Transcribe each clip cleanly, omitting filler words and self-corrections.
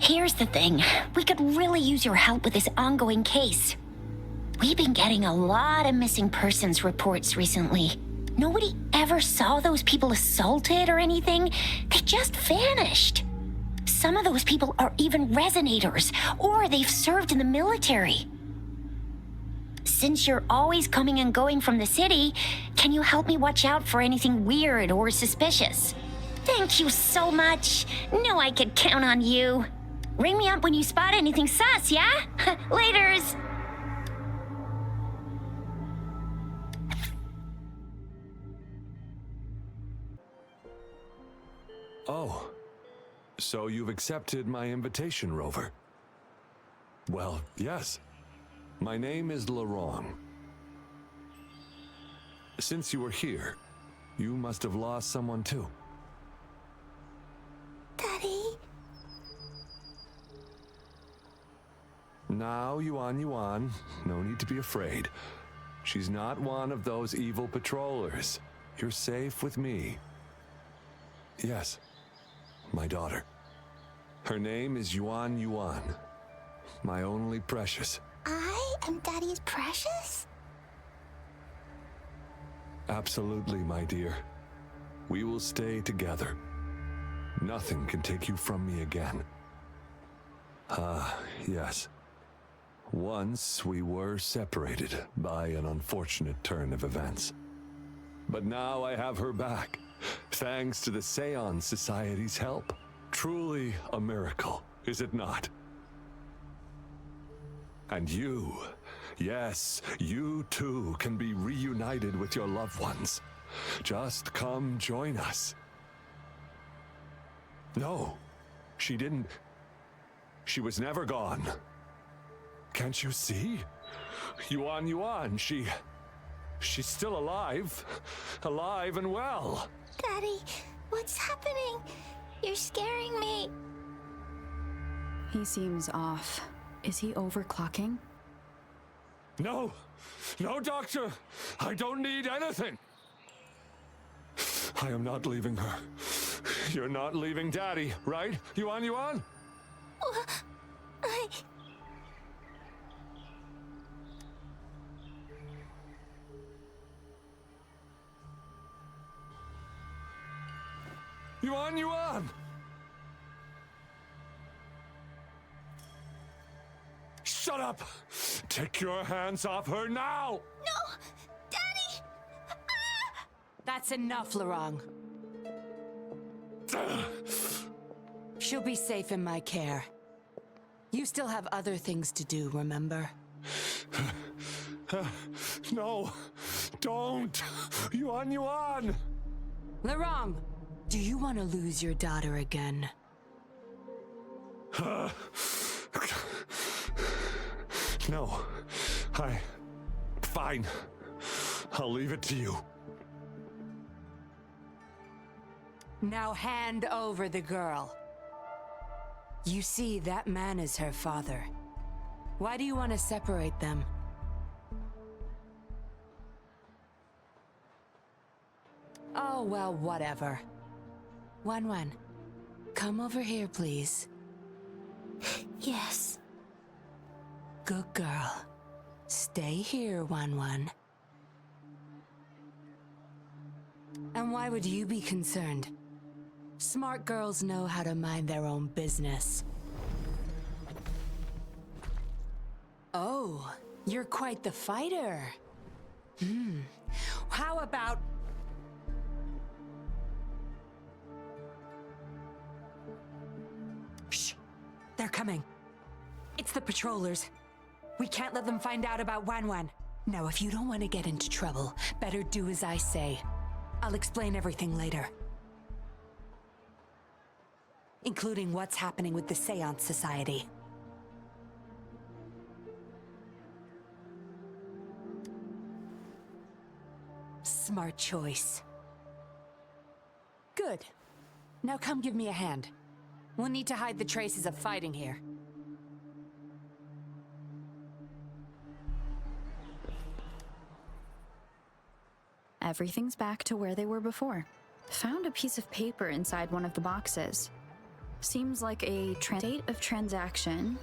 Here's the thing. We could really use your help with this ongoing case. We've been getting a lot of missing persons reports recently. Nobody ever saw those people assaulted or anything. They just vanished. Some of those people are even resonators, or they've served in the military. Since you're always coming and going from the city, can you help me watch out for anything weird or suspicious? Thank you so much. Knew I could count on you. Ring me up when you spot anything sus, yeah? Laters. Oh, so you've accepted my invitation, Rover? Well, yes. My name is Laurent. Since you were here, you must have lost someone too. Daddy? Now, Yuan, no need to be afraid. She's not one of those evil patrollers. You're safe with me. Yes, my daughter. Her name is Yuan, my only precious. I am Daddy's precious? Absolutely, my dear. We will stay together. Nothing can take you from me again. Yes. Once we were separated by an unfortunate turn of events. But now I have her back, thanks to the Seance Society's help. Truly a miracle, is it not? And you, yes, you too can be reunited with your loved ones. Just come join us. No, she didn't. She was never gone. Can't you see? Yuan, she's still alive. Alive and well. Daddy, what's happening? You're scaring me. He seems off. Is he overclocking? No, doctor. I don't need anything. I am not leaving her. You're not leaving Daddy, right? Yuan? Yuan! Shut up! Take your hands off her now! No! Daddy! That's enough, Laurent. She'll be safe in my care. You still have other things to do, remember? No! Don't! Yuan! Laurent! Do you want to lose your daughter again? No. Fine. I'll leave it to you. Now hand over the girl. You see, that man is her father. Why do you want to separate them? Oh, well, whatever. Wan, come over here, please. Yes. Good girl. Stay here, Wan. And why would you be concerned? Smart girls know how to mind their own business. Oh, you're quite the fighter. How about... Shh! They're coming. It's the patrollers. We can't let them find out about Wan. Now, if you don't want to get into trouble, better do as I say. I'll explain everything later. Including what's happening with the Seance Society. Smart choice. Good. Now come give me a hand. We'll need to hide the traces of fighting here. Everything's back to where they were before. Found a piece of paper inside one of the boxes. Seems like a date of transaction.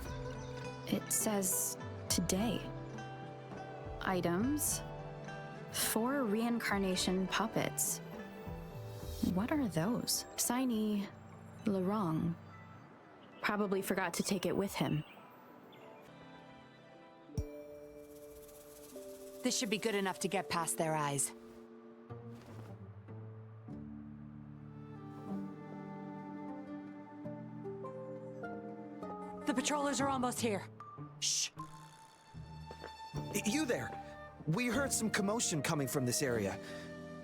It says today. Items. 4 reincarnation puppets. What are those? Signee, Laurent. Probably forgot to take it with him. This should be good enough to get past their eyes. The patrollers are almost here. Shh. You there! We heard some commotion coming from this area.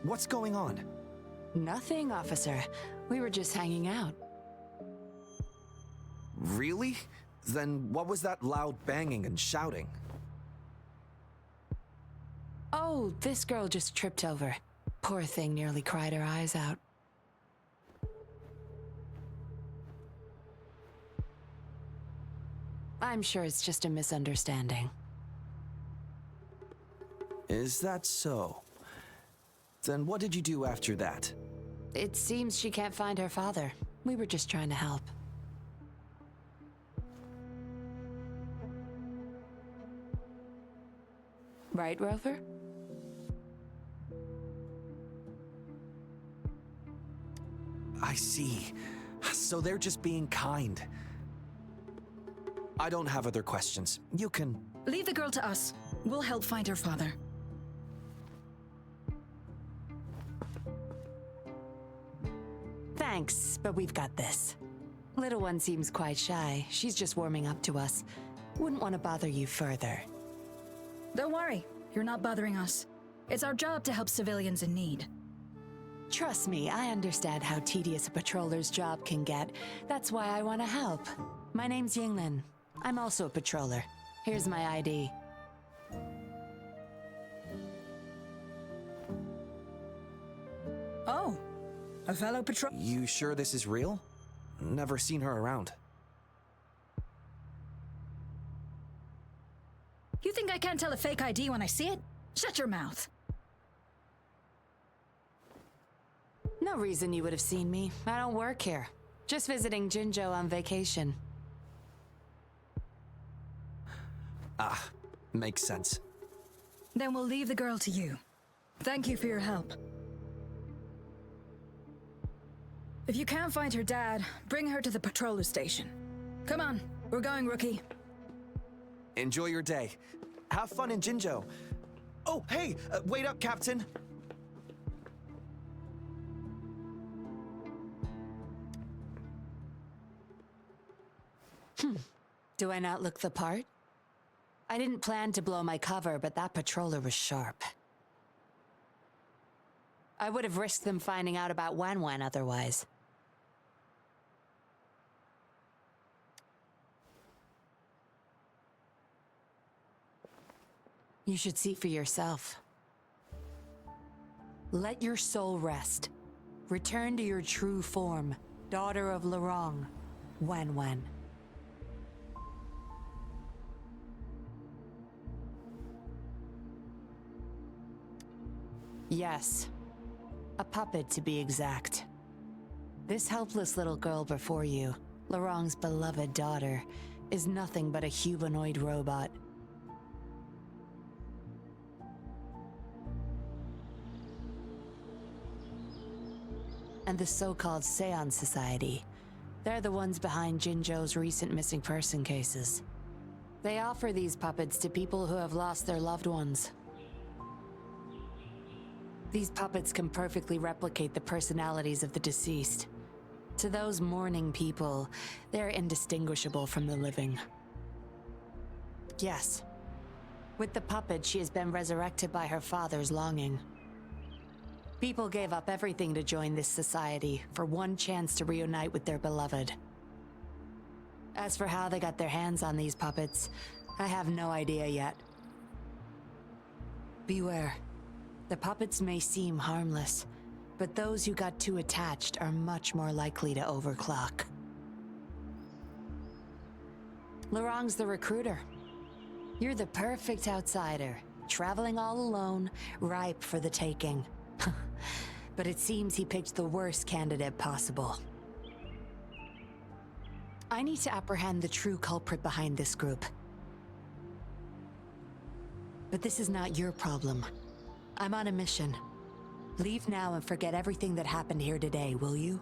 What's going on? Nothing, officer. We were just hanging out. Really? Then what was that loud banging and shouting? Oh, this girl just tripped over. Poor thing nearly cried her eyes out. I'm sure it's just a misunderstanding. Is that so? Then what did you do after that? It seems she can't find her father. We were just trying to help. Right, Rover? I see. So they're just being kind. I don't have other questions. You can... Leave the girl to us. We'll help find her father. Thanks, but we've got this. Little one seems quite shy. She's just warming up to us. Wouldn't want to bother you further. Don't worry. You're not bothering us. It's our job to help civilians in need. Trust me, I understand how tedious a patroller's job can get. That's why I want to help. My name's Yinlin. I'm also a patroller. Here's my ID. Oh, a fellow patrol. You sure this is real? Never seen her around. You think I can't tell a fake ID when I see it? Shut your mouth. No reason you would have seen me. I don't work here. Just visiting Jinzhou on vacation. Ah, makes sense. Then we'll leave the girl to you. Thank you for your help. If you can't find her dad, bring her to the patroller station. Come on, we're going, rookie. Enjoy your day. Have fun in Jinzhou. Oh, hey, wait up, Captain. Do I not look the part? I didn't plan to blow my cover, but that patroller was sharp. I would have risked them finding out about Wan otherwise. You should see for yourself. Let your soul rest. Return to your true form, daughter of Laurent, Wan. Yes. A puppet, to be exact. This helpless little girl before you, Laurent's beloved daughter, is nothing but a humanoid robot. And the so-called Seance Society, they're the ones behind Jinzhou's recent missing person cases. They offer these puppets to people who have lost their loved ones. These puppets can perfectly replicate the personalities of the deceased. To those mourning people, they're indistinguishable from the living. Yes. With the puppet, she has been resurrected by her father's longing. People gave up everything to join this society for one chance to reunite with their beloved. As for how they got their hands on these puppets, I have no idea yet. Beware. The puppets may seem harmless, but those who got too attached are much more likely to overclock. Laurent's the recruiter. You're the perfect outsider, traveling all alone, ripe for the taking. But it seems he picked the worst candidate possible. I need to apprehend the true culprit behind this group. But this is not your problem. I'm on a mission. Leave now and forget everything that happened here today, will you?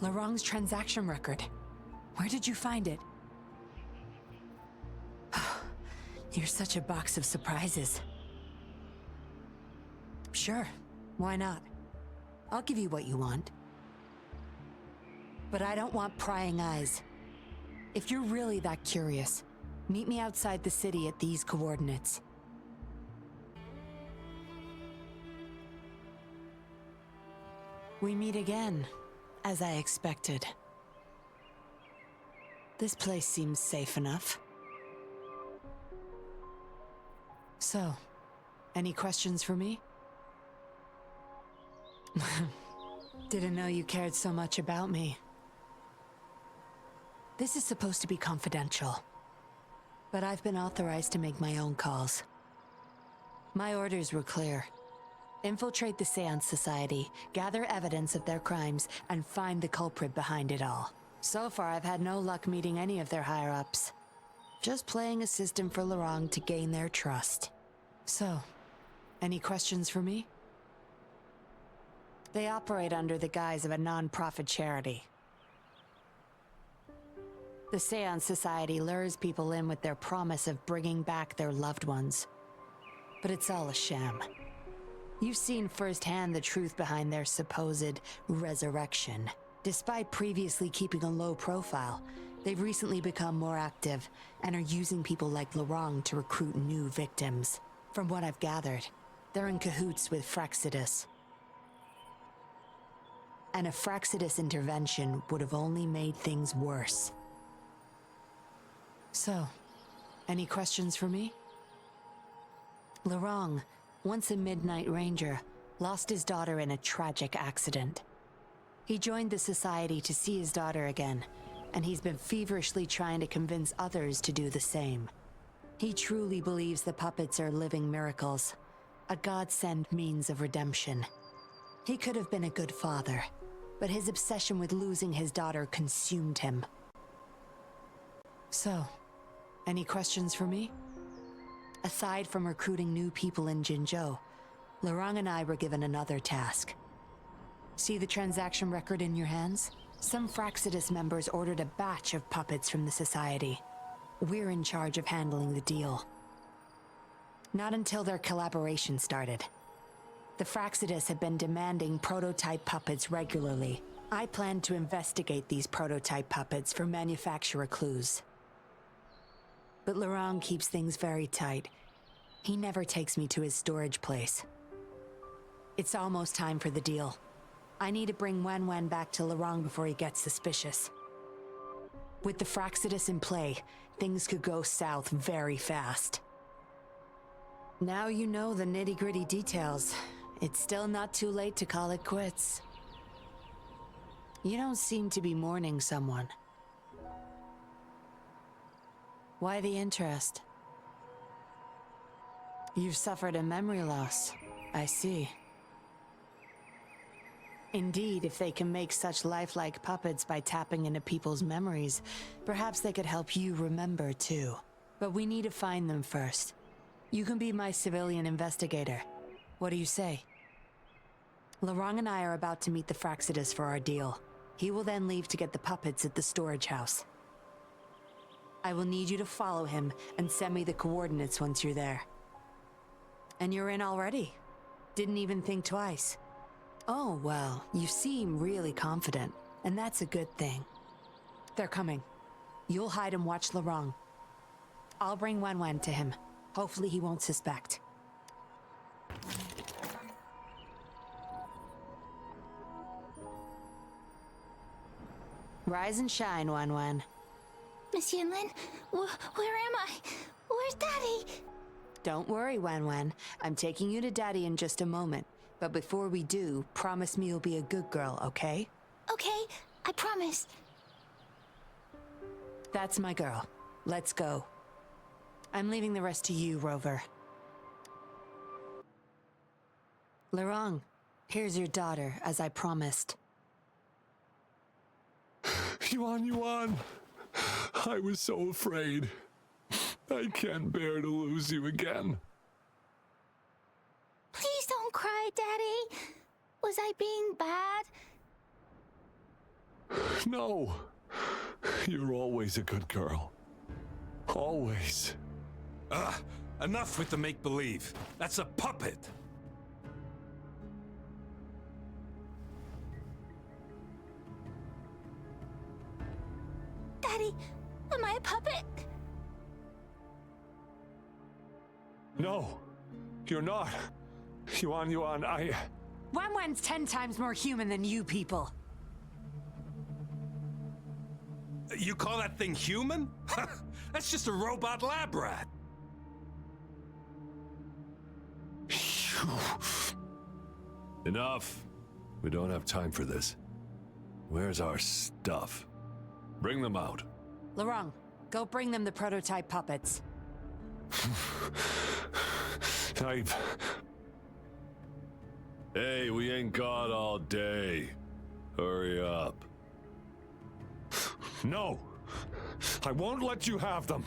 Lorong's transaction record. Where did you find it? You're such a box of surprises. Sure, why not? I'll give you what you want. But I don't want prying eyes. If you're really that curious, meet me outside the city at these coordinates. We meet again, as I expected. This place seems safe enough. So, any questions for me? Didn't know you cared so much about me. This is supposed to be confidential, but I've been authorized to make my own calls. My orders were clear. Infiltrate the Seance Society, gather evidence of their crimes, and find the culprit behind it all. So far, I've had no luck meeting any of their higher-ups. Just playing a system for Lorong to gain their trust. So, any questions for me? They operate under the guise of a non-profit charity. The Seance Society lures people in with their promise of bringing back their loved ones. But it's all a sham. You've seen firsthand the truth behind their supposed resurrection. Despite previously keeping a low profile, they've recently become more active and are using people like Lorong to recruit new victims. From what I've gathered, they're in cahoots with Fraxidus. And a Fraxidus intervention would have only made things worse. So, any questions for me? Lorong, once a Midnight Ranger, lost his daughter in a tragic accident. He joined the Society to see his daughter again, and he's been feverishly trying to convince others to do the same. He truly believes the puppets are living miracles, a godsend means of redemption. He could have been a good father, but his obsession with losing his daughter consumed him. So, any questions for me? Aside from recruiting new people in Jinzhou, Lorong and I were given another task. See the transaction record in your hands? Some Fraxidus members ordered a batch of puppets from the Society. We're in charge of handling the deal. Not until their collaboration started. The Fraxidus had been demanding prototype puppets regularly. I planned to investigate these prototype puppets for manufacturer clues. But Lorong keeps things very tight. He never takes me to his storage place. It's almost time for the deal. I need to bring Wen back to Lorong before he gets suspicious. With the Fraxidus in play, things could go south very fast. Now you know the nitty-gritty details. It's still not too late to call it quits. You don't seem to be mourning someone. Why the interest? You've suffered a memory loss. I see. Indeed, if they can make such lifelike puppets by tapping into people's memories, perhaps they could help you remember too. But we need to find them first. You can be my civilian investigator. What do you say? Lorong and I are about to meet the Fraxidus for our deal. He will then leave to get the puppets at the storage house. I will need you to follow him and send me the coordinates once you're there. And you're in already? Didn't even think twice. Oh, well, you seem really confident, and that's a good thing. They're coming. You'll hide and watch Lorong. I'll bring Wen to him. Hopefully he won't suspect. Rise and shine, Wen. Miss Yinlin, where am I? Where's Daddy? Don't worry, Wen. I'm taking you to Daddy in just a moment. But before we do, promise me you'll be a good girl, okay? Okay, I promise. That's my girl. Let's go. I'm leaving the rest to you, Rover. Lorong, here's your daughter, as I promised. Yuan, I was so afraid. I can't bear to lose you again. Please don't cry, Daddy. Was I being bad? No. You're always a good girl. Always. Enough with the make-believe. That's a puppet. Daddy, am I a puppet? No, you're not. Yuan, I... Wan Wan's 10 times more human than you people. You call that thing human? That's just a robot lab rat. Enough. We don't have time for this. Where's our stuff? Bring them out. Lorong, go bring them the prototype puppets. Hey, we ain't got all day. Hurry up. No! I won't let you have them!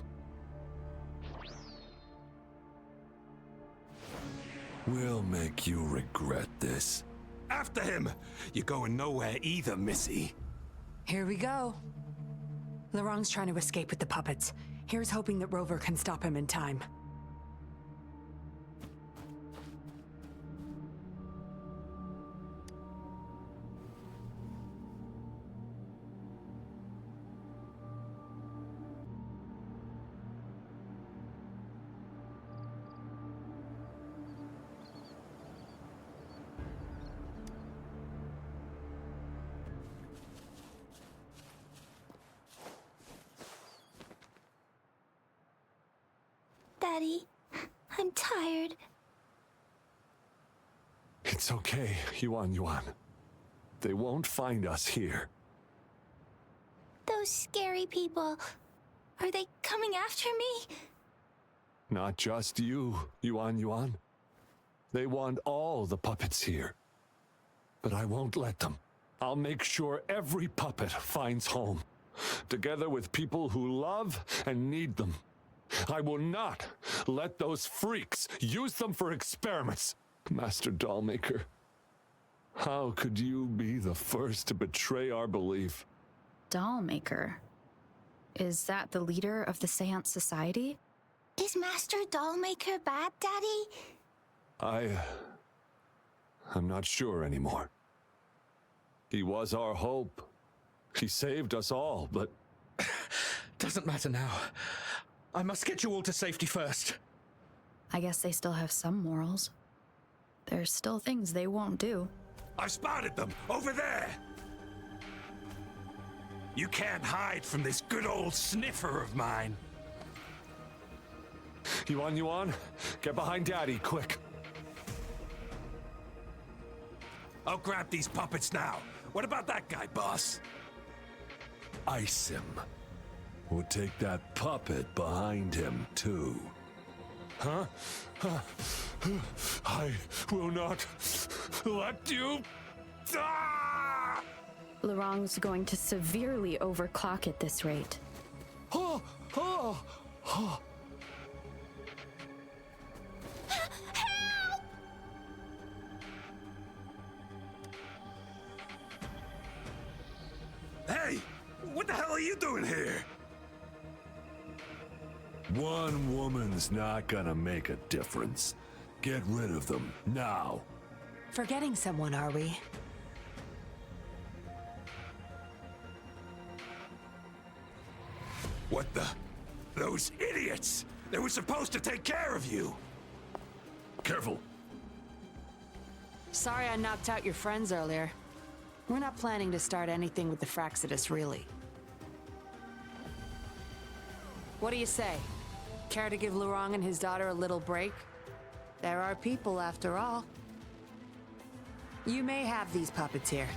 We'll make you regret this. After him! You're going nowhere either, Missy. Here we go. Lorong's trying to escape with the puppets. Here's hoping that Rover can stop him in time. Daddy, I'm tired. It's okay, Yuan. They won't find us here. Those scary people, are they coming after me? Not just you, Yuan. They want all the puppets here. But I won't let them. I'll make sure every puppet finds home, together with people who love and need them. I will not let those freaks use them for experiments. Master Dollmaker, how could you be the first to betray our belief? Dollmaker? Is that the leader of the Seance Society? Is Master Dollmaker bad, Daddy? I'm not sure anymore. He was our hope. He saved us all, but... Doesn't matter now. I must get you all to safety first. I guess they still have some morals. There's still things they won't do. I've spotted them over there. You can't hide from this good old sniffer of mine. Yuan, get behind Daddy, quick. I'll grab these puppets now. What about that guy, boss? Ice him. We'll take that puppet behind him, too. Huh? I will not let you... Ah! Lorong's going to severely overclock at this rate. Oh! Hey! What the hell are you doing here? One woman's not gonna make a difference. Get rid of them, now. Forgetting someone, are we? What the? Those idiots! They were supposed to take care of you! Careful. Sorry I knocked out your friends earlier. We're not planning to start anything with the Fraxidus, really. What do you say? Care to give Lorong and his daughter a little break? There are people, after all. You may have these puppets here.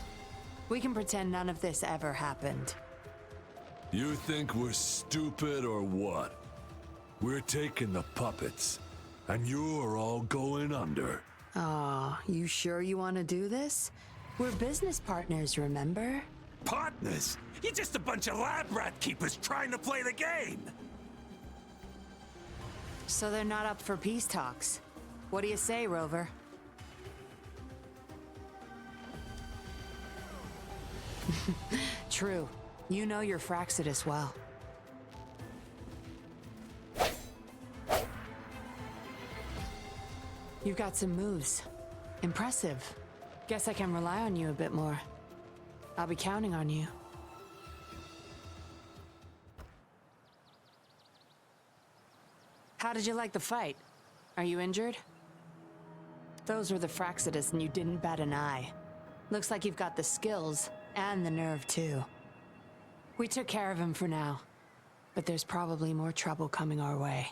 We can pretend none of this ever happened. You think we're stupid or what? We're taking the puppets, and you're all going under. Aw, you sure you want to do this? We're business partners, remember? Partners? You're just a bunch of lab rat keepers trying to play the game. So they're not up for peace talks. What do you say, Rover? True. You know your Fraxidus well. You've got some moves. Impressive. Guess I can rely on you a bit more. I'll be counting on you. How did you like the fight? Are you injured? Those were the Fraxidus and you didn't bat an eye. Looks like you've got the skills and the nerve too. We took care of him for now, but there's probably more trouble coming our way.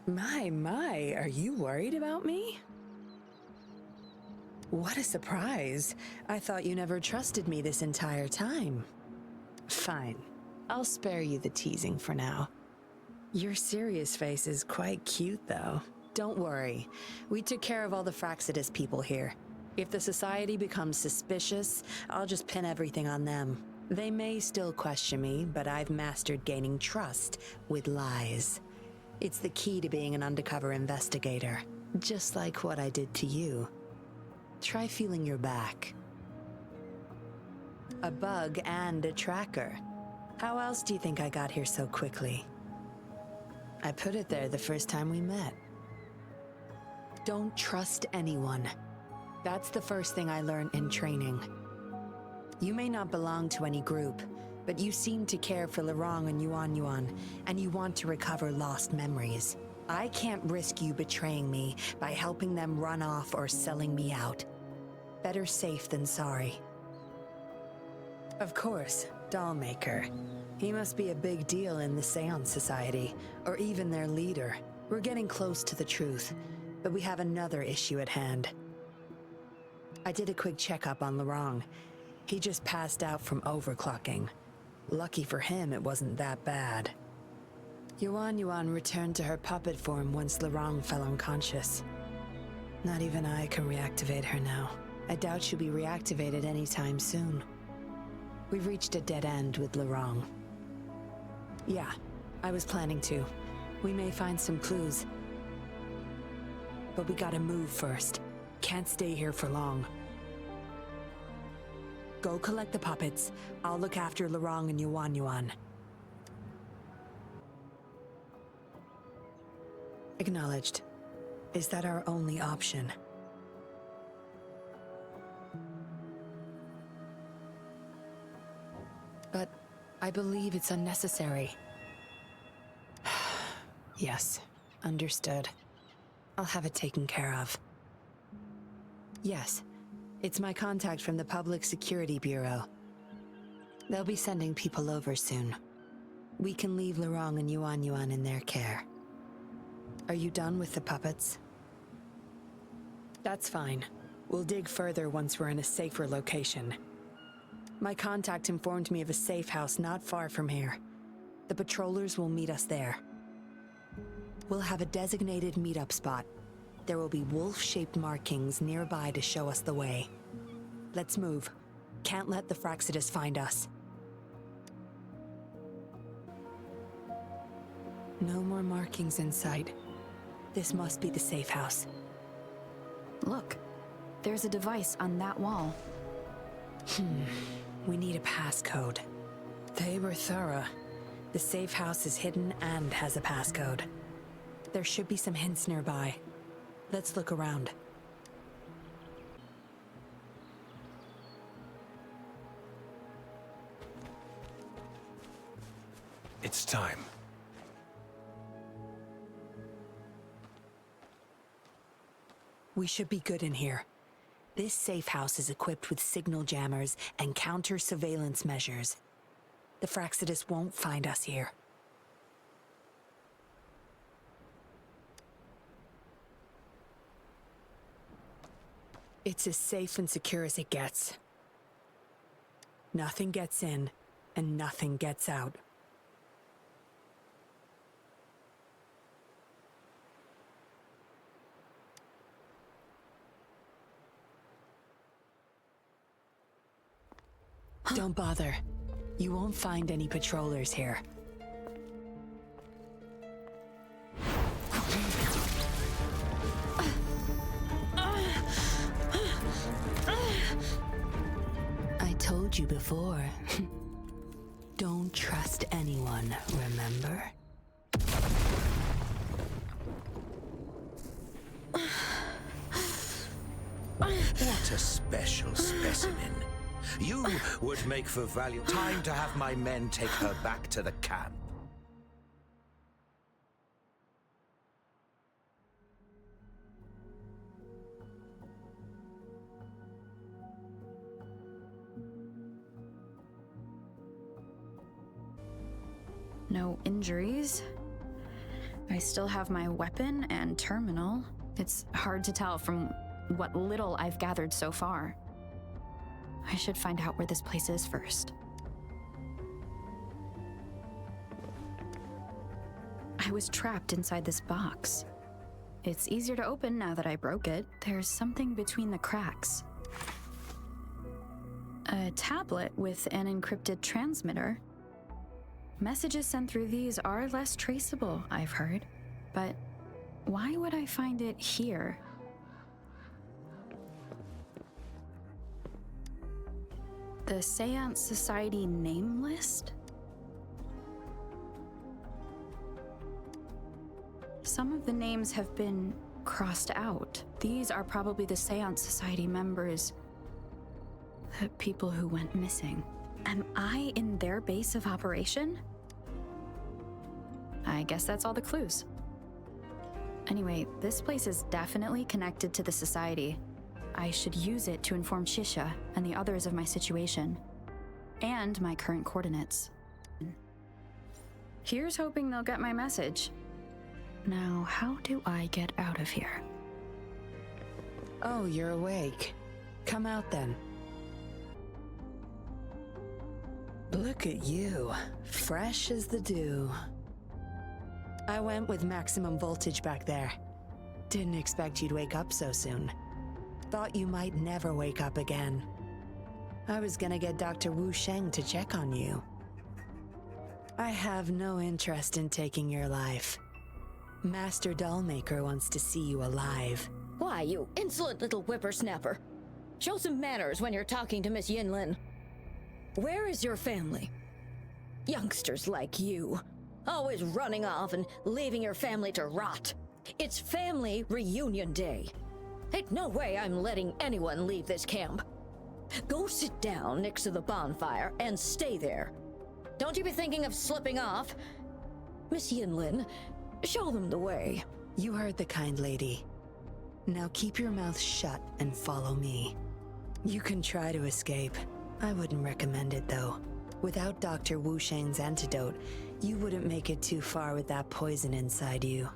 My, are you worried about me? What a surprise. I thought you never trusted me this entire time. Fine. I'll spare you the teasing for now. Your serious face is quite cute, though. Don't worry. We took care of all the Fraxidus people here. If the Society becomes suspicious, I'll just pin everything on them. They may still question me, but I've mastered gaining trust with lies. It's the key to being an undercover investigator, just like what I did to you. Try feeling your back. A bug and a tracker. How else do you think I got here so quickly? I put it there the first time we met. Don't trust anyone. That's the first thing I learned in training. You may not belong to any group, but you seem to care for Lorong and Yuan, and you want to recover lost memories. I can't risk you betraying me by helping them run off or selling me out. Better safe than sorry. Of course, Dollmaker. He must be a big deal in the Seance Society, or even their leader. We're getting close to the truth, but we have another issue at hand. I did a quick checkup on Lorong. He just passed out from overclocking. Lucky for him, it wasn't that bad. Yuan returned to her puppet form once Lorong fell unconscious. Not even I can reactivate her now. I doubt she'll be reactivated anytime soon. We've reached a dead end with Lorong. Yeah, I was planning to. We may find some clues. But we gotta move first. Can't stay here for long. Go collect the puppets. I'll look after Lorong and Yuan. Acknowledged. Is that our only option? But I believe it's unnecessary. Yes, understood. I'll have it taken care of. Yes, it's my contact from the Public Security Bureau. They'll be sending people over soon. We can leave Lorong and Yuan in their care. Are you done with the puppets? That's fine. We'll dig further once we're in a safer location. My contact informed me of a safe house not far from here. The patrollers will meet us there. We'll have a designated meetup spot. There will be wolf-shaped markings nearby to show us the way. Let's move. Can't let the Fraxidus find us. No more markings in sight. This must be the safe house. Look, there's a device on that wall. We need a passcode. They were thorough. The safe house is hidden and has a passcode. There should be some hints nearby. Let's look around. It's time. We should be good in here. This safe house is equipped with signal jammers and counter-surveillance measures. The Fraxidus won't find us here. It's as safe and secure as it gets. Nothing gets in, and nothing gets out. Don't bother. You won't find any patrollers here. I told you before. Don't trust anyone, remember? What a special specimen. You would make for value. Time to have my men take her back to the camp. No injuries. I still have my weapon and terminal. It's hard to tell from what little I've gathered so far. I should find out where this place is first. I was trapped inside this box. It's easier to open now that I broke it. There's something between the cracks. A tablet with an encrypted transmitter. Messages sent through these are less traceable, I've heard. But why would I find it here? The Seance Society name list? Some of the names have been crossed out. These are probably the Seance Society members. The people who went missing. Am I in their base of operation? I guess that's all the clues. Anyway, this place is definitely connected to the Society. I should use it to inform Shisha and the others of my situation. And my current coordinates. Here's hoping they'll get my message. Now, how do I get out of here? Oh, you're awake. Come out then. Look at you, fresh as the dew. I went with maximum voltage back there. Didn't expect you'd wake up so soon. Thought you might never wake up again. I was gonna get Dr. Wu Sheng to check on you. I have no interest in taking your life. Master Dollmaker wants to see you alive. Why, you insolent little whippersnapper. Show some manners when you're talking to Miss Yinlin. Where is your family? Youngsters like you, always running off and leaving your family to rot. It's family reunion day. Ain't no way I'm letting anyone leave this camp. Go sit down next to the bonfire and stay there. Don't you be thinking of slipping off. Miss Yinlin, show them the way. You heard the kind lady. Now keep your mouth shut and follow me. You can try to escape. I wouldn't recommend it though. Without Dr. Wu Sheng's antidote, you wouldn't make it too far with that poison inside you.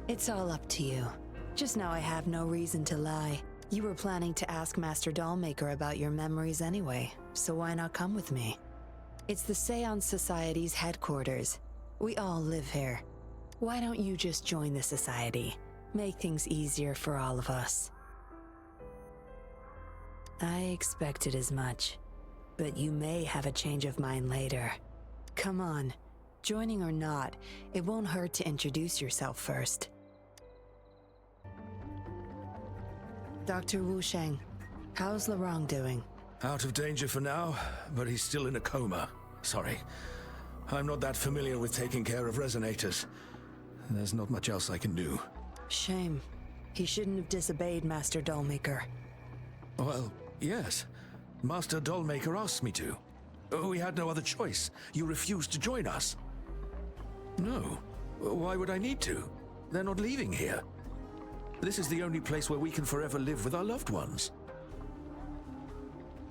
It's all up to you. Just know I have no reason to lie. You were planning to ask Master Dollmaker about your memories anyway, so why not come with me? It's the Seance Society's headquarters. We all live here. Why don't you just join the Society? Make things easier for all of us. I expected as much, but you may have a change of mind later. Come on, joining or not, it won't hurt to introduce yourself first. Dr. Wu Sheng, how's Lorong doing? Out of danger for now, but he's still in a coma. Sorry. I'm not that familiar with taking care of resonators. There's not much else I can do. Shame. He shouldn't have disobeyed Master Dollmaker. Well, yes. Master Dollmaker asked me to. We had no other choice. You refused to join us. No. Why would I need to? They're not leaving here. This is the only place where we can forever live with our loved ones.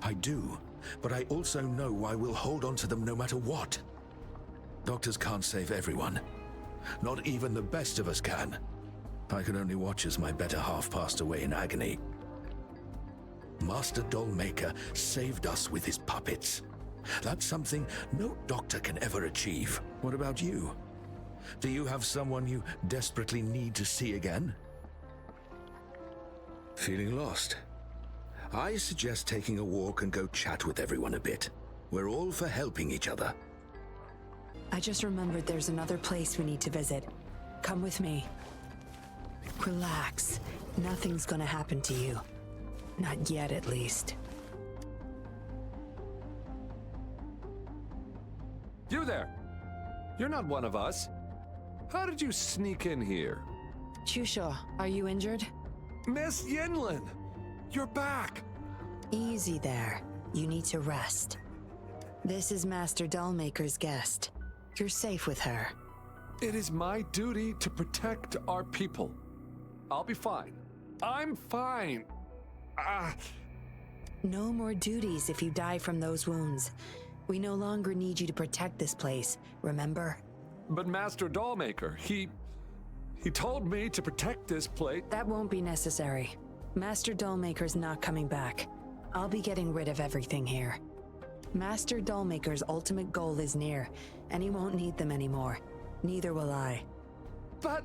I do, but I also know I will hold on to them no matter what. Doctors can't save everyone. Not even the best of us can. I can only watch as my better half passed away in agony. Master Dollmaker saved us with his puppets. That's something no doctor can ever achieve. What about you? Do you have someone you desperately need to see again? Feeling lost? I suggest taking a walk and go chat with everyone a bit. We're all for helping each other. I just remembered there's another place we need to visit. Come with me. Relax. Nothing's gonna happen to you. Not yet, at least. You there! You're not one of us. How did you sneak in here? Chusha, are you injured? Miss Yinlin! You're back! Easy there. You need to rest. This is Master Dollmaker's guest. You're safe with her. It is my duty to protect our people. I'll be fine. I'm fine. No more duties if you die from those wounds. We no longer need you to protect this place, remember? But Master Dollmaker, he told me to protect this place. That won't be necessary. Master Dollmaker's not coming back. I'll be getting rid of everything here. Master Dollmaker's ultimate goal is near, and he won't need them anymore. Neither will I. But...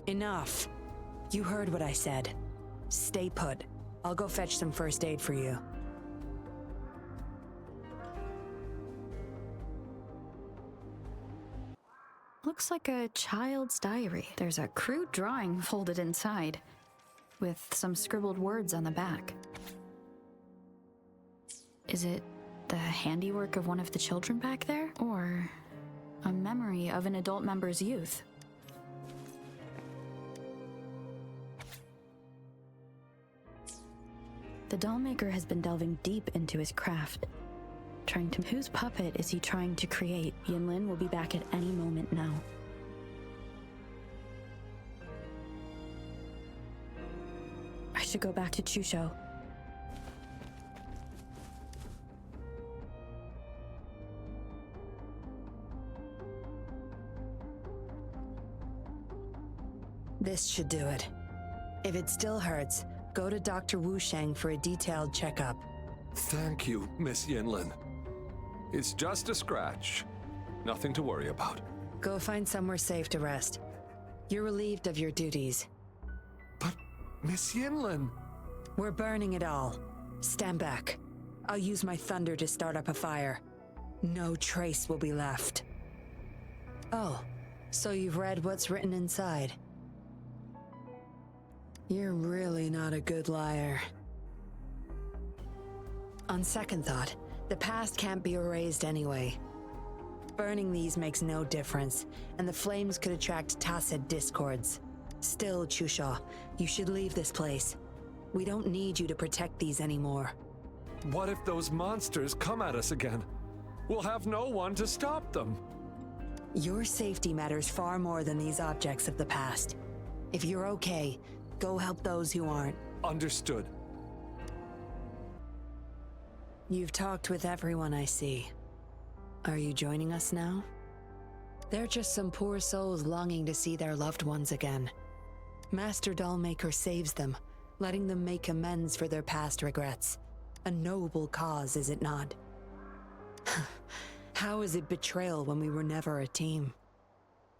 Enough. You heard what I said. Stay put. I'll go fetch some first aid for you. Looks like a child's diary. There's a crude drawing folded inside, with some scribbled words on the back. Is it the handiwork of one of the children back there? Or a memory of an adult member's youth? The dollmaker has been delving deep into his craft. Whose puppet is he trying to create? Yinlin will be back at any moment now. I should go back to Chusho. This should do it. If it still hurts, go to Dr. Wu Sheng for a detailed checkup. Thank you, Miss Yinlin. It's just a scratch. Nothing to worry about. Go find somewhere safe to rest. You're relieved of your duties. But, Miss Yinlin... We're burning it all. Stand back. I'll use my thunder to start up a fire. No trace will be left. Oh, so you've read what's written inside. You're really not a good liar. On second thought, the past can't be erased anyway. Burning these makes no difference, and the flames could attract tacit discords. Still, Chusha, you should leave this place. We don't need you to protect these anymore. What if those monsters come at us again? We'll have no one to stop them. Your safety matters far more than these objects of the past. If you're okay, go help those who aren't. Understood. You've talked with everyone I see. Are you joining us now? They're just some poor souls longing to see their loved ones again. Master Dollmaker saves them, letting them make amends for their past regrets. A noble cause, is it not? How is it betrayal when we were never a team?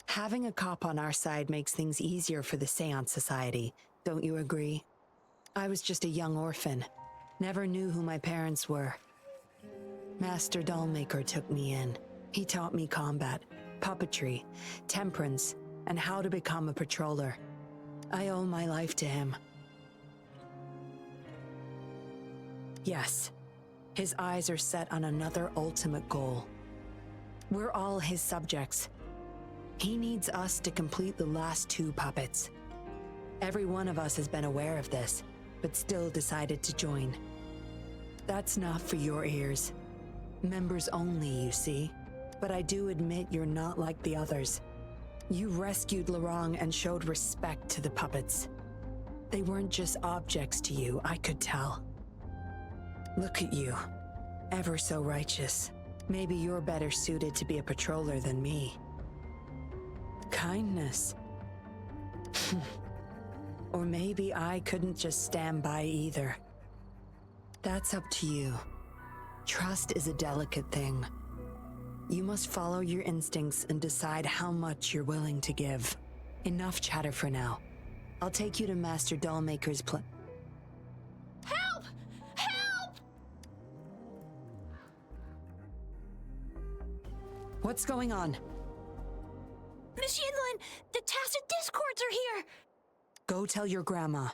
Having a cop on our side makes things easier for the Seance Society, don't you agree? I was just a young orphan. Never knew who my parents were. Master Dollmaker took me in. He taught me combat, puppetry, temperance, and how to become a patroller. I owe my life to him. Yes, his eyes are set on another ultimate goal. We're all his subjects. He needs us to complete the last 2 puppets. Every one of us has been aware of this, but still decided to join. That's not for your ears. Members only, you see. But I do admit you're not like the others. You rescued Lorong and showed respect to the puppets. They weren't just objects to you, I could tell. Look at you. Ever so righteous. Maybe you're better suited to be a patroller than me. Kindness. Or maybe I couldn't just stand by either. That's up to you. Trust is a delicate thing. You must follow your instincts and decide how much you're willing to give. Enough chatter for now. I'll take you to Master Dollmaker's place. Help! Help! What's going on? Miss Yinlin, the Tacit Discords are here! Go tell your grandma.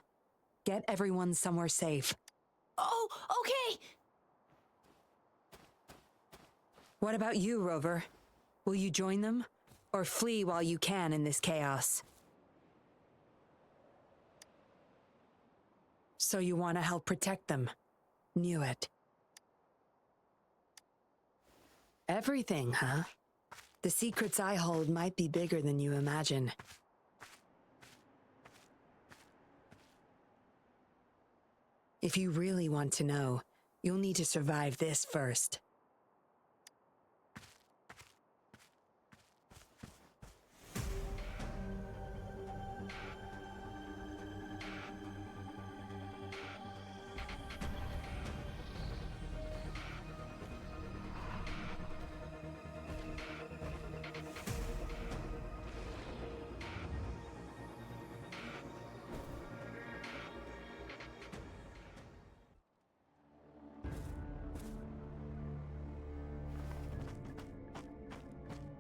Get everyone somewhere safe. Oh, okay! What about you, Rover? Will you join them? Or flee while you can in this chaos? So you want to help protect them? Knew it. Everything, huh? The secrets I hold might be bigger than you imagine. If you really want to know, you'll need to survive this first.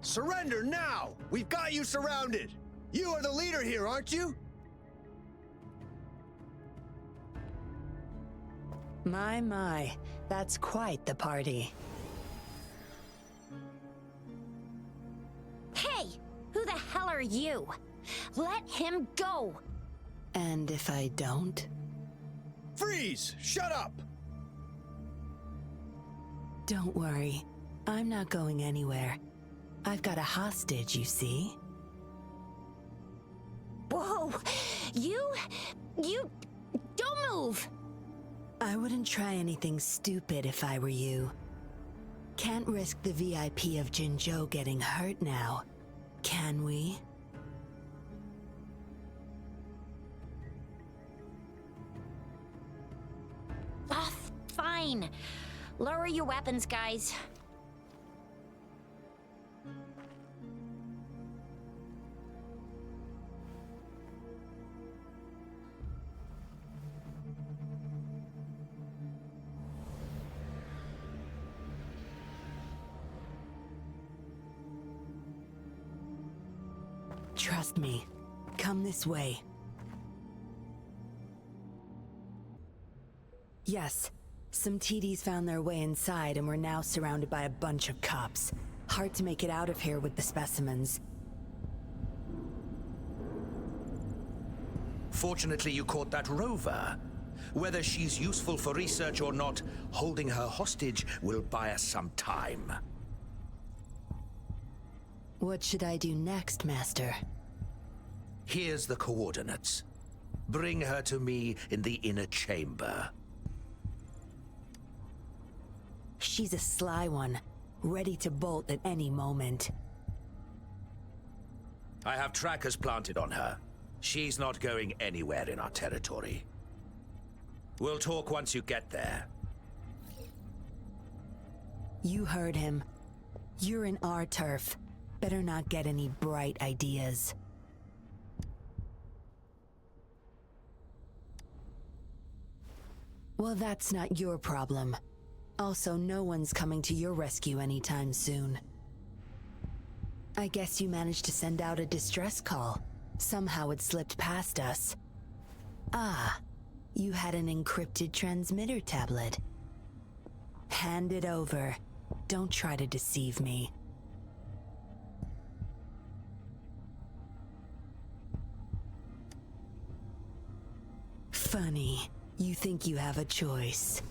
Surrender now! We've got you surrounded! You are the leader here, aren't you? My, that's quite the party. Hey! Who the hell are you? Let him go! And if I don't? Freeze! Shut up! Don't worry. I'm not going anywhere. I've got a hostage, you see? Whoa! You... Don't move! I wouldn't try anything stupid if I were you. Can't risk the VIP of Jinzhou getting hurt now, can we? Oh, fine. Lower your weapons, guys. Trust me. Come this way. Yes, some TDs found their way inside and we're now surrounded by a bunch of cops. Hard to make it out of here with the specimens. Fortunately, you caught that rover. Whether she's useful for research or not, holding her hostage will buy us some time. What should I do next, Master? Here's the coordinates. Bring her to me in the inner chamber. She's a sly one, ready to bolt at any moment. I have trackers planted on her. She's not going anywhere in our territory. We'll talk once you get there. You heard him. You're in our turf. Better not get any bright ideas. Well, that's not your problem. Also, no one's coming to your rescue anytime soon. I guess you managed to send out a distress call. Somehow it slipped past us. Ah, you had an encrypted transmitter tablet. Hand it over. Don't try to deceive me. Funny. You think you have a choice.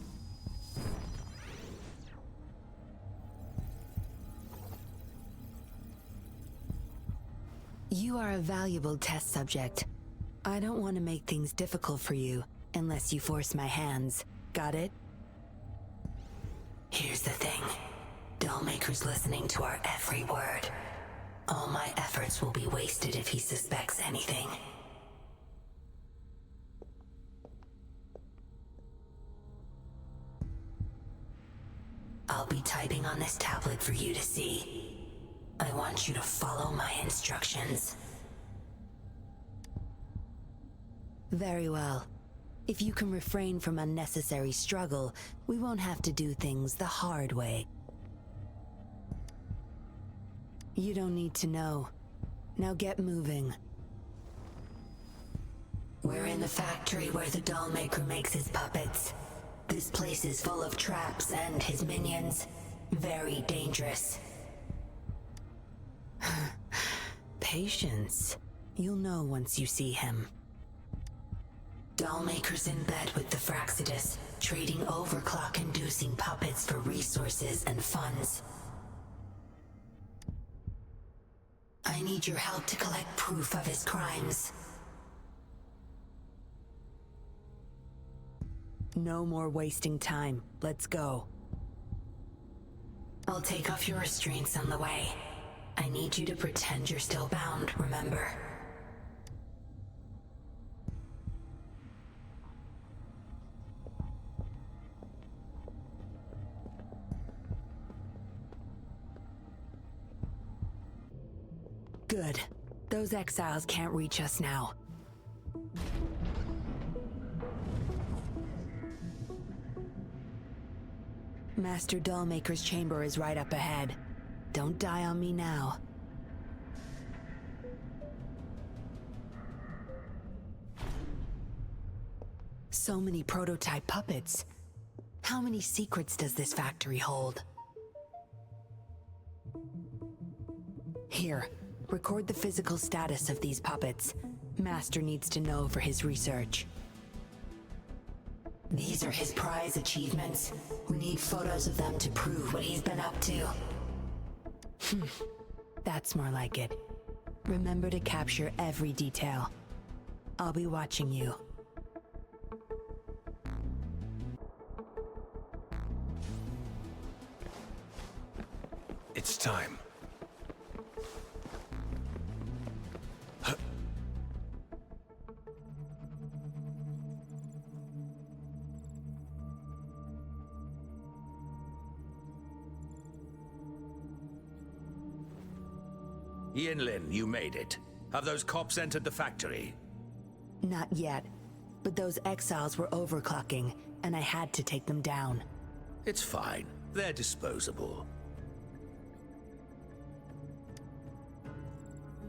You are a valuable test subject. I don't want to make things difficult for you, unless you force my hands. Got it? Here's the thing. Dollmaker's listening to our every word. All my efforts will be wasted if he suspects anything. I'll be typing on this tablet for you to see. I want you to follow my instructions. Very well. If you can refrain from unnecessary struggle, we won't have to do things the hard way. You don't need to know. Now get moving. We're in the factory where the doll maker makes his puppets. This place is full of traps and his minions. Very dangerous. Patience. You'll know once you see him. Dollmaker's in bed with the Fraxidus, trading overclock-inducing puppets for resources and funds. I need your help to collect proof of his crimes. No more wasting time. Let's go. I'll take off your restraints on the way. I need you to pretend you're still bound, remember? Good. Those exiles can't reach us now. Master Dollmaker's chamber is right up ahead. Don't die on me now. So many prototype puppets. How many secrets does this factory hold? Here, record the physical status of these puppets. Master needs to know for his research. These are his prize achievements. We need photos of them to prove what he's been up to. That's more like it. Remember to capture every detail. I'll be watching you. It's time. Yinlin, you made it. Have those cops entered the factory? Not yet, but those exiles were overclocking, and I had to take them down. It's fine. They're disposable.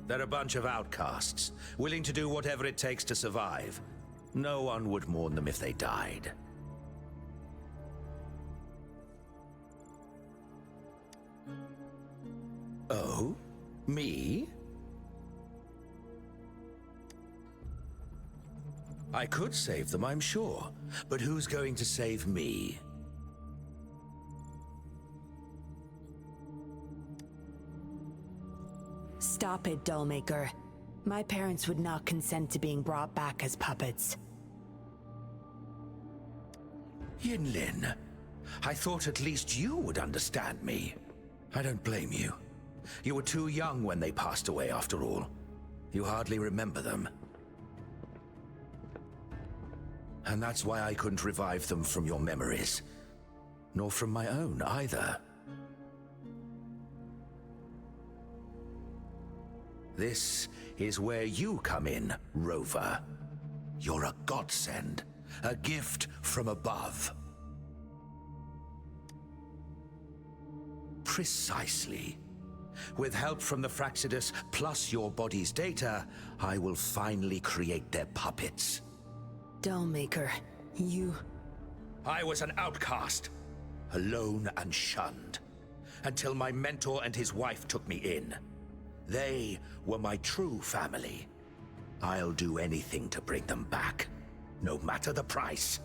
They're a bunch of outcasts, willing to do whatever it takes to survive. No one would mourn them if they died. Oh? Me? I could save them, I'm sure. But who's going to save me? Stop it, Dollmaker. My parents would not consent to being brought back as puppets. Yinlin, I thought at least you would understand me. I don't blame you. You were too young when they passed away, after all. You hardly remember them. And that's why I couldn't revive them from your memories. Nor from my own, either. This is where you come in, Rover. You're a godsend, a gift from above. Precisely. With help from the Fraxidus, plus your body's data, I will finally create their puppets. Dollmaker, you... I was an outcast, alone and shunned, until my mentor and his wife took me in. They were my true family. I'll do anything to bring them back, no matter the price.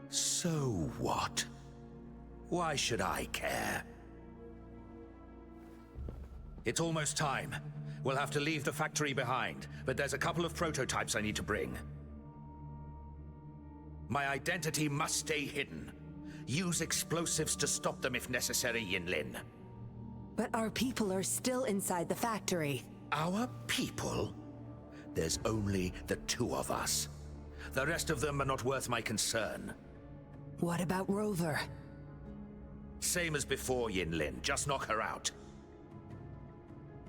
So what? Why should I care? It's almost time. We'll have to leave the factory behind, but there's a couple of prototypes I need to bring. My identity must stay hidden. Use explosives to stop them if necessary, Yinlin. But our people are still inside the factory. Our people? There's only the two of us. The rest of them are not worth my concern. What about Rover? Same as before, Yinlin. Just knock her out.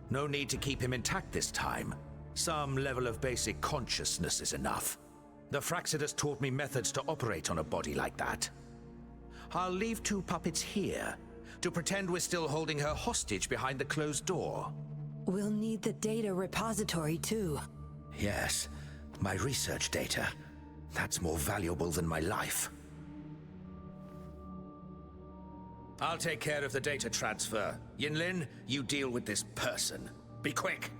No need to keep him intact this time. Some level of basic consciousness is enough. The Fraxidus taught me methods to operate on a body like that. I'll leave two puppets here To pretend we're still holding her hostage behind the closed door? We'll need the data repository, too. Yes, my research data. That's more valuable than my life. I'll take care of the data transfer. Yinlin, you deal with this person. Be quick!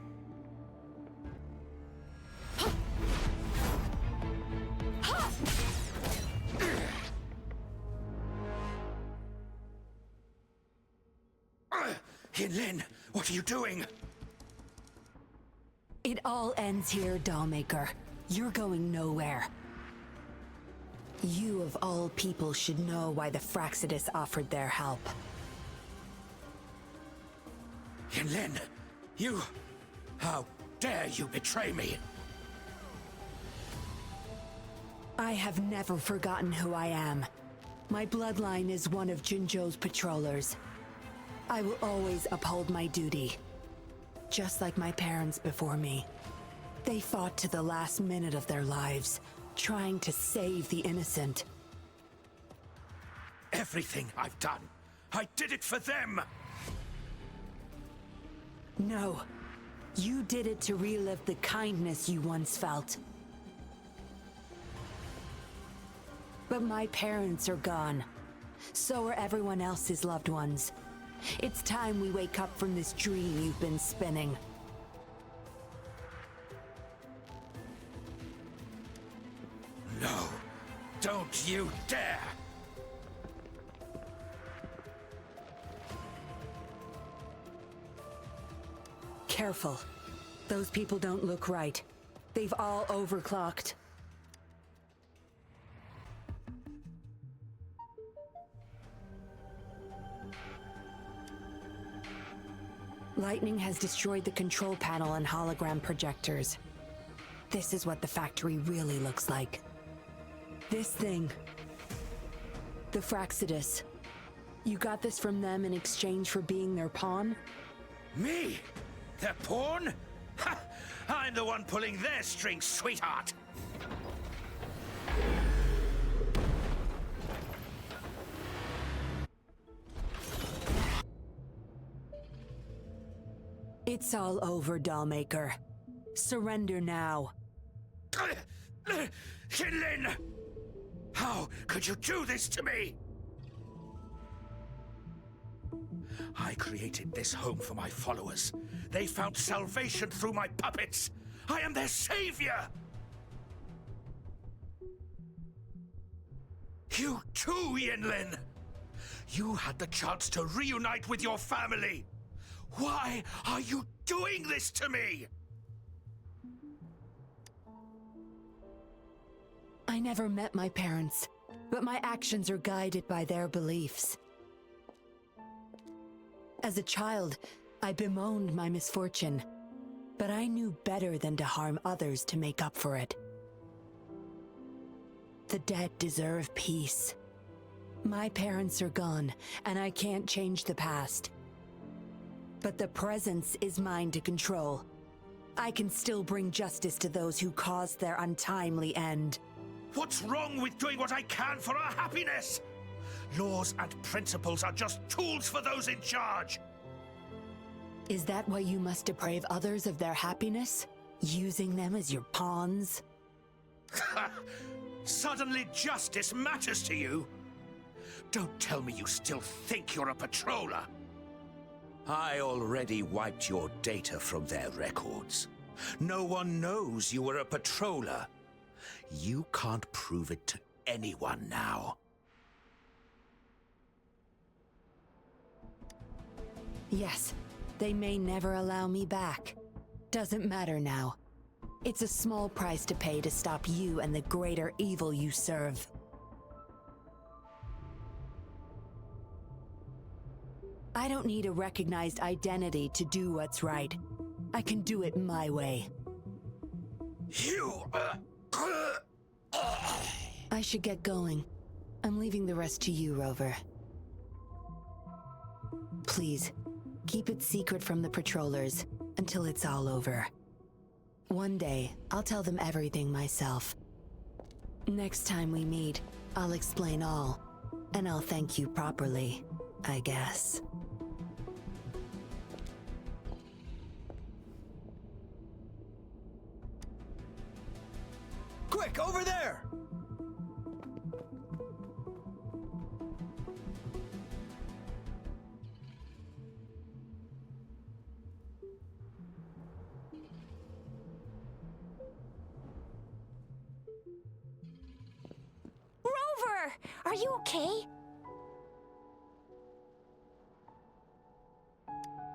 Yinlin, what are you doing? It all ends here, Dollmaker. You're going nowhere. You of all people should know why the Fraxidus offered their help. Yinlin, you... How dare you betray me? I have never forgotten who I am. My bloodline is one of Jinzhou's patrollers. I will always uphold my duty. Just like my parents before me. They fought to the last minute of their lives, trying to save the innocent. Everything I've done, I did it for them! No. You did it to relive the kindness you once felt. But my parents are gone. So are everyone else's loved ones. It's time we wake up from this dream you've been spinning. No, don't you dare! Careful. Those people don't look right. They've all overclocked. Lightning has destroyed the control panel and hologram projectors. This is what the factory really looks like. This thing. The Fraxidus. You got this from them in exchange for being their pawn? Me? Their pawn? Ha! I'm the one pulling their strings, sweetheart! It's all over, Dollmaker. Surrender now. Yinlin! How could you do this to me? I created this home for my followers. They found salvation through my puppets. I am their savior! You too, Yinlin! You had the chance to reunite with your family. Why are you doing this to me? I never met my parents, but my actions are guided by their beliefs. As a child, I bemoaned my misfortune, but I knew better than to harm others to make up for it. The dead deserve peace. My parents are gone, and I can't change the past. But the presence is mine to control. I can still bring justice to those who caused their untimely end. What's wrong with doing what I can for our happiness? Laws and principles are just tools for those in charge. Is that why you must deprive others of their happiness? Using them as your pawns? Suddenly justice matters to you? Don't tell me you still think you're a patroller. I already wiped your data from their records. No one knows you were a patroller. You can't prove it to anyone now. Yes, they may never allow me back. Doesn't matter now. It's a small price to pay to stop you and the greater evil you serve. I don't need a recognized identity to do what's right. I can do it my way. I should get going. I'm leaving the rest to you, Rover. Please, keep it secret from the patrollers until it's all over. One day, I'll tell them everything myself. Next time we meet, I'll explain all, and I'll thank you properly. I guess. Quick, over there! Rover! Are you okay?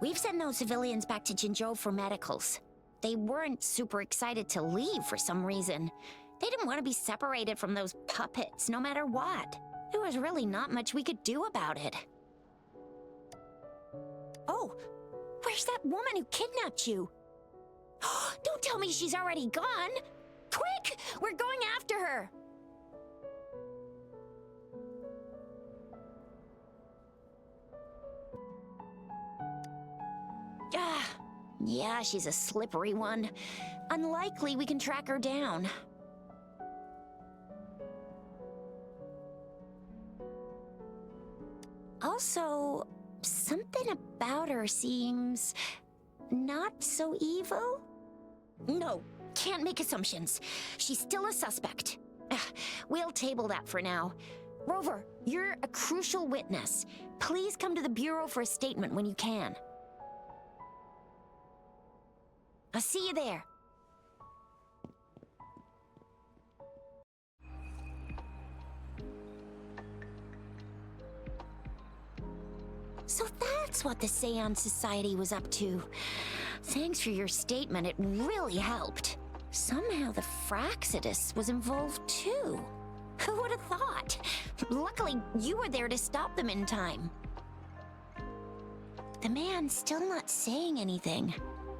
We've sent those civilians back to Jinzhou for medicals. They weren't super excited to leave for some reason. They didn't want to be separated from those puppets, no matter what. There was really not much we could do about it. Oh, where's that woman who kidnapped you? Don't tell me she's already gone! Quick! We're going after her! Yeah, she's a slippery one. Unlikely we can track her down. Also, something about her seems not so evil? No, can't make assumptions. She's still a suspect. We'll table that for now. Rover, you're a crucial witness. Please come to the Bureau for a statement when you can. I'll see you there. So that's what the Seance Society was up to. Thanks for your statement, it really helped. Somehow the Fraxidus was involved too. Who would have thought? Luckily, you were there to stop them in time. The man's still not saying anything.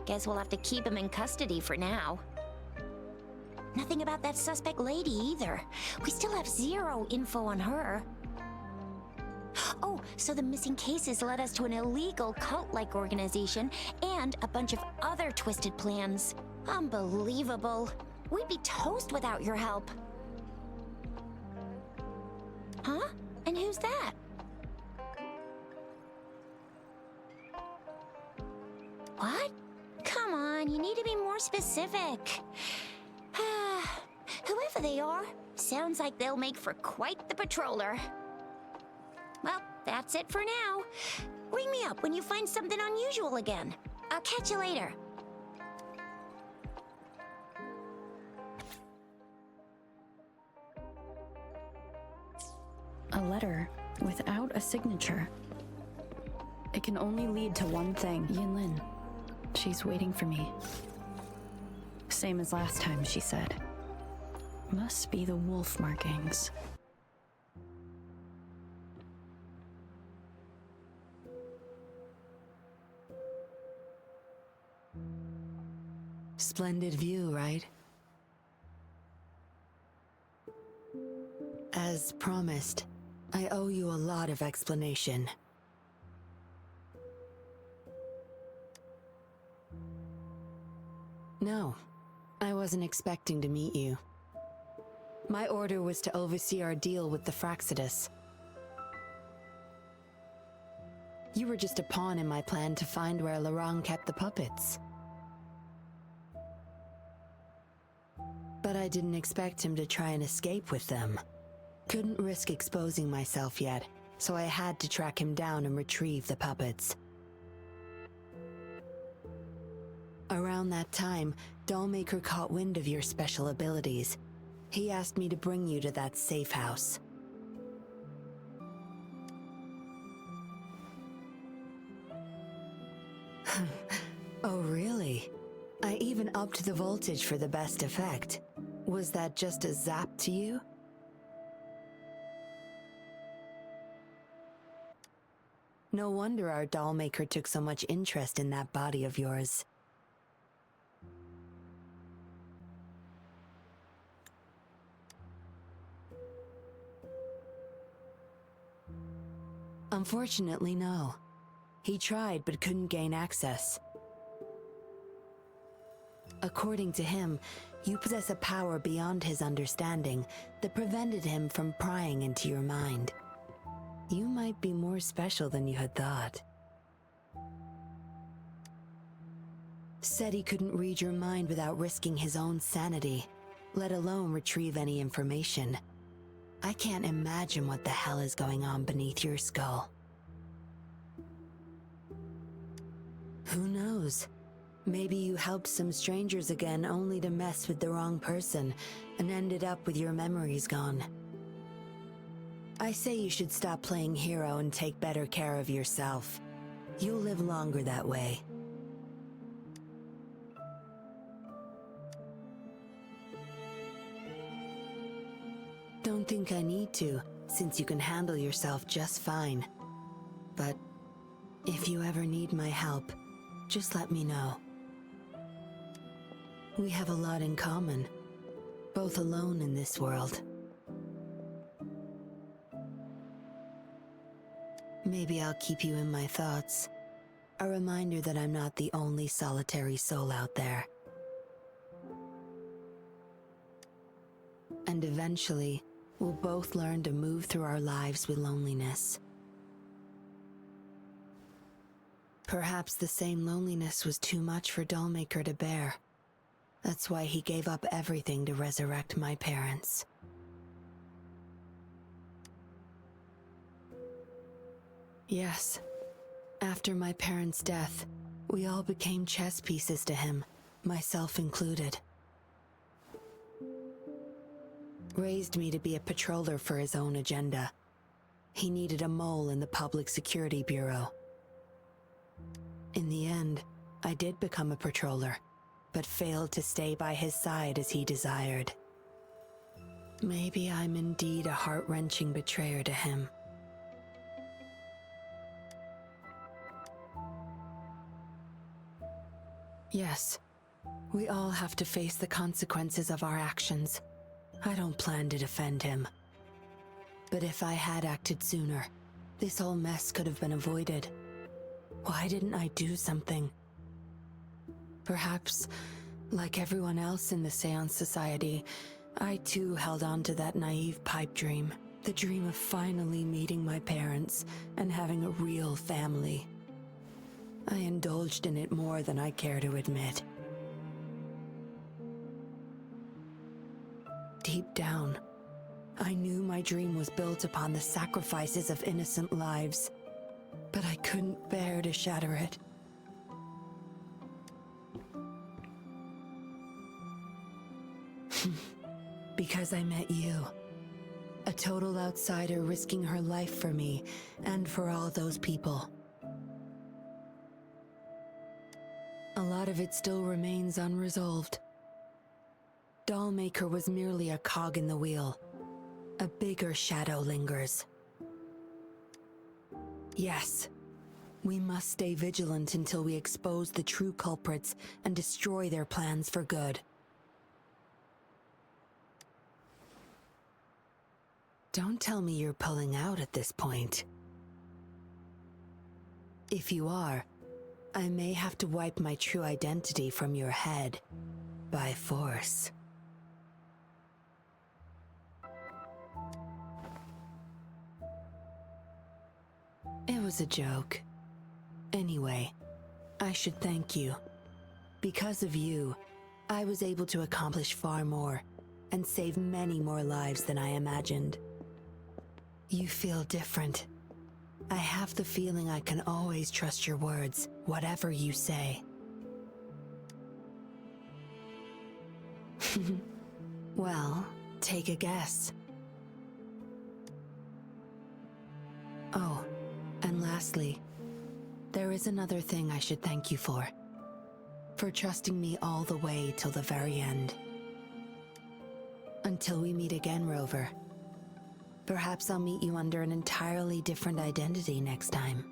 Guess we'll have to keep him in custody for now. Nothing about that suspect lady either. We still have zero info on her. Oh, so the missing cases led us to an illegal cult-like organization and a bunch of other twisted plans. Unbelievable. We'd be toast without your help. Huh? And who's that? What? Come on, you need to be more specific. Whoever they are, sounds like they'll make for quite the patroller. Well, that's it for now. Ring me up when you find something unusual again. I'll catch you later. A letter without a signature. It can only lead to one thing. Yinlin. She's waiting for me. Same as last time, she said. Must be the wolf markings. Splendid view, right? As promised, I owe you a lot of explanation. No, I wasn't expecting to meet you. My order was to oversee our deal with the Fraxidus. You were just a pawn in my plan to find where Laurent kept the puppets. But I didn't expect him to try and escape with them. Couldn't risk exposing myself yet, so I had to track him down and retrieve the puppets. Around that time, Dollmaker caught wind of your special abilities. He asked me to bring you to that safe house. Oh, really? I even upped the voltage for the best effect. Was that just a zap to you? No wonder our dollmaker took so much interest in that body of yours. Unfortunately, no. He tried but couldn't gain access. According to him, you possess a power beyond his understanding that prevented him from prying into your mind. You might be more special than you had thought. Said he couldn't read your mind without risking his own sanity, let alone retrieve any information. I can't imagine what the hell is going on beneath your skull. Who knows? Maybe you helped some strangers again only to mess with the wrong person and ended up with your memories gone. I say you should stop playing hero and take better care of yourself. You'll live longer that way. Don't think I need to, since you can handle yourself just fine. But if you ever need my help, just let me know. We have a lot in common, both alone in this world. Maybe I'll keep you in my thoughts, a reminder that I'm not the only solitary soul out there. And eventually, we'll both learn to move through our lives with loneliness. Perhaps the same loneliness was too much for Dollmaker to bear. That's why he gave up everything to resurrect my parents. Yes, after my parents' death, we all became chess pieces to him, myself included. Raised me to be a patroller for his own agenda. He needed a mole in the Public Security Bureau. In the end, I did become a patroller, but failed to stay by his side as he desired. Maybe I'm indeed a heart-wrenching betrayer to him. Yes, we all have to face the consequences of our actions. I don't plan to defend him. But if I had acted sooner, this whole mess could have been avoided. Why didn't I do something? Perhaps, like everyone else in the Seance Society, I too held on to that naive pipe dream. The dream of finally meeting my parents and having a real family. I indulged in it more than I care to admit. Deep down, I knew my dream was built upon the sacrifices of innocent lives, but I couldn't bear to shatter it. Because I met you. A total outsider risking her life for me and for all those people. A lot of it still remains unresolved. Dollmaker was merely a cog in the wheel. A bigger shadow lingers. Yes, we must stay vigilant until we expose the true culprits and destroy their plans for good. Don't tell me you're pulling out at this point. If you are, I may have to wipe my true identity from your head by force. It was a joke. Anyway, I should thank you. Because of you, I was able to accomplish far more and save many more lives than I imagined. You feel different. I have the feeling I can always trust your words, whatever you say. Well, take a guess. Oh, and lastly, there is another thing I should thank you for. For trusting me all the way till the very end. Until we meet again, Rover. Perhaps I'll meet you under an entirely different identity next time.